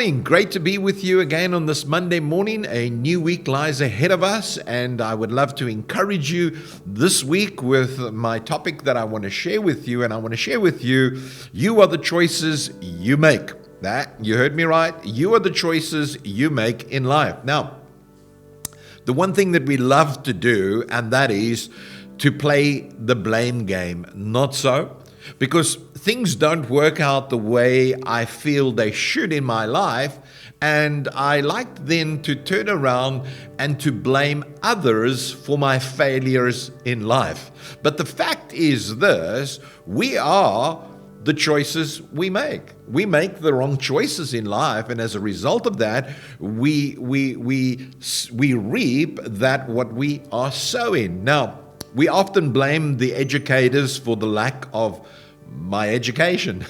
morning. Great to be with you again on this Monday morning. A new week lies ahead of us, and I would love to encourage you this week with my topic that I want to share with you. And I want to share with you, you are the choices you make. That, you heard me right. You are the choices you make in life. Now, the one thing that we love to do, and that is to play the blame game. Not so. Because things don't work out the way I feel they should in my life, and I like then to turn around and to blame others for my failures in life. But the fact is this, we are the choices we make. We make the wrong choices in life, and as a result of that, we reap that what we are sowing. Now, we often blame the educators for the lack of my education,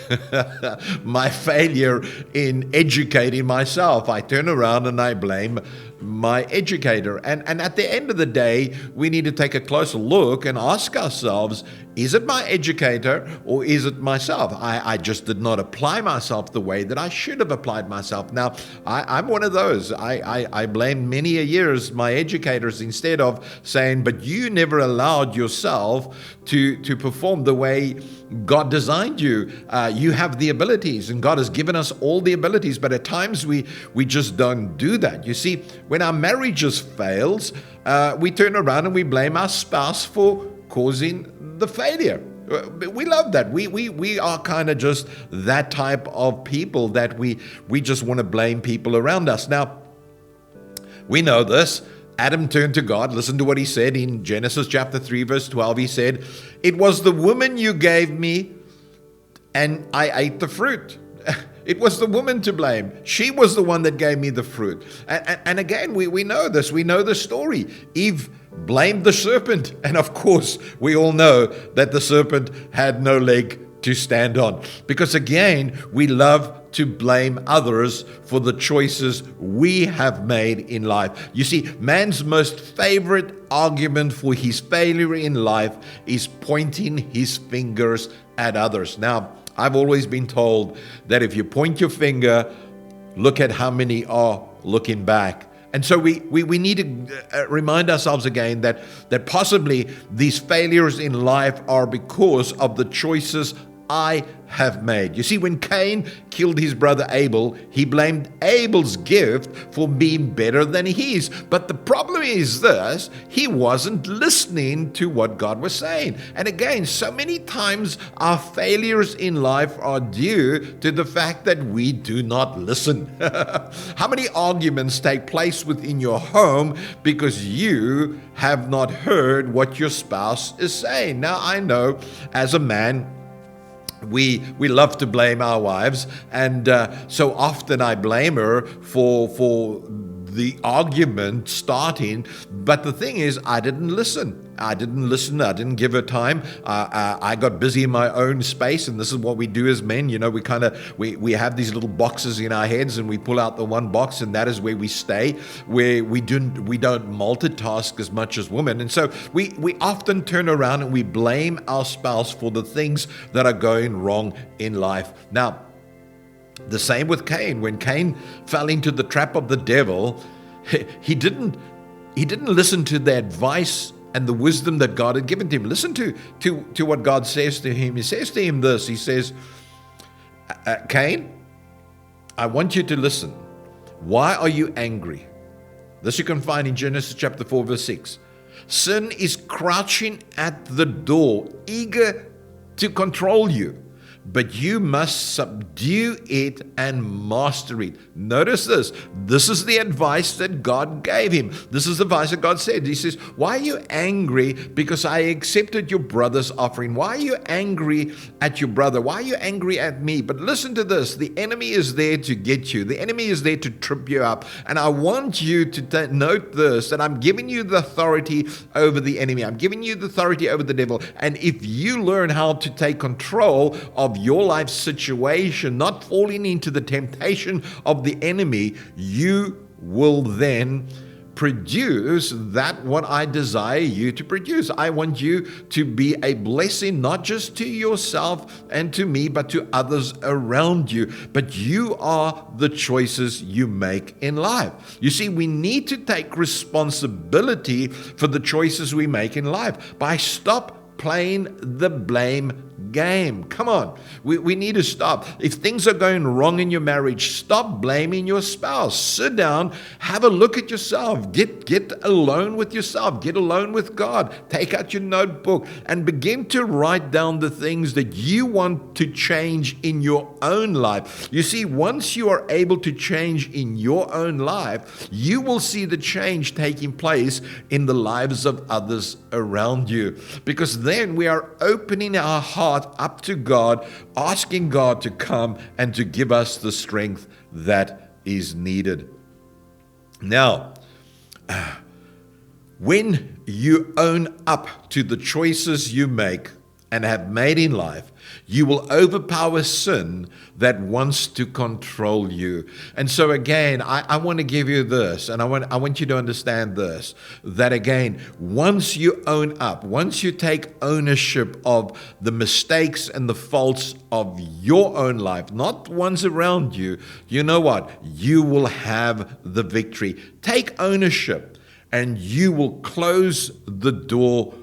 my failure in educating myself. I turn around and I blame my educator. And at the end of the day, we need to take a closer look and ask ourselves, is it my educator or is it myself? I just did not apply myself the way that I should have applied myself. Now, I'm one of those. I blame many a years my educators instead of saying, but you never allowed yourself to perform the way God designed you. You have the abilities, and God has given us all the abilities, but at times we just don't do that. You see, when our marriages fails, we turn around and we blame our spouse for causing the failure. We love that. We are kind of just that type of people that we just want to blame people around us. Now, we know this. Adam turned to God. Listen to what he said in Genesis chapter 3, verse 12. He said, "It was the woman you gave me, and I ate the fruit." It was the woman to blame. She was the one that gave me the fruit. And again, we know this. We know the story. Eve blamed the serpent. And of course, we all know that the serpent had no leg to stand on. Because again, we love to blame others for the choices we have made in life. You see, man's most favorite argument for his failure in life is pointing his fingers at others. Now, I've always been told that if you point your finger, look at how many are looking back. And so we need to remind ourselves again that possibly these failures in life are because of the choices I have made. You see, when Cain killed his brother Abel, he blamed Abel's gift for being better than his. But the problem is this, he wasn't listening to what God was saying. And again, so many times our failures in life are due to the fact that we do not listen. How many arguments take place within your home because you have not heard what your spouse is saying? Now, I know as a man, we love to blame our wives, and so often I blame her for the argument starting. But the thing is, I didn't listen. I didn't give her time. I got busy in my own space, and this is what we do as men. You know, we have these little boxes in our heads, and we pull out the one box, and that is where we stay. Where we don't multitask as much as women, and so we often turn around and we blame our spouse for the things that are going wrong in life. Now, the same with Cain. When Cain fell into the trap of the devil, he didn't listen to the advice and the wisdom that God had given to him. Listen to what God says to him. He says to him this. He says, Cain, I want you to listen. Why are you angry? This you can find in Genesis chapter 4, verse 6. Sin is crouching at the door, eager to control you. But you must subdue it and master it. Notice this. This is the advice that God gave him. This is the advice that God said. He says, why are you angry because I accepted your brother's offering? Why are you angry at your brother? Why are you angry at me? But listen to this. The enemy is there to get you. The enemy is there to trip you up. And I want you to note this, that I'm giving you the authority over the enemy. I'm giving you the authority over the devil. And if you learn how to take control of your life situation, not falling into the temptation of the enemy, you will then produce that what I desire you to produce. I want you to be a blessing, not just to yourself and to me, but to others around you. But you are the choices you make in life. You see, we need to take responsibility for the choices we make in life. By stop playing the blame game. Come on. We need to stop. If things are going wrong in your marriage, stop blaming your spouse. Sit down, have a look at yourself. Get alone with yourself. Get alone with God. Take out your notebook and begin to write down the things that you want to change in your own life. You see, once you are able to change in your own life, you will see the change taking place in the lives of others around you. Because then we are opening our heart up to God, asking God to come and to give us the strength that is needed. Now, when you own up to the choices you make and have made in life, you will overpower sin that wants to control you. And so again, I want to give you this, and I want you to understand this, that again, once you own up, once you take ownership of the mistakes and the faults of your own life, not ones around you, you know what? You will have the victory. Take ownership, and you will close the door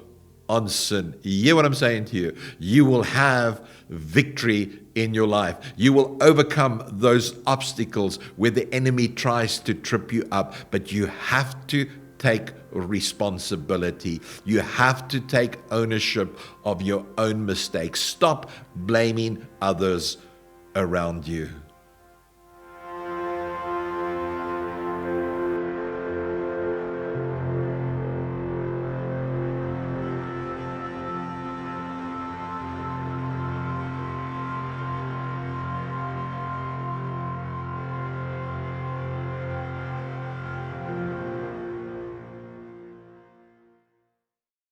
on sin. You hear what I'm saying to you? You will have victory in your life. You will overcome those obstacles where the enemy tries to trip you up, but you have to take responsibility. You have to take ownership of your own mistakes. Stop blaming others around you.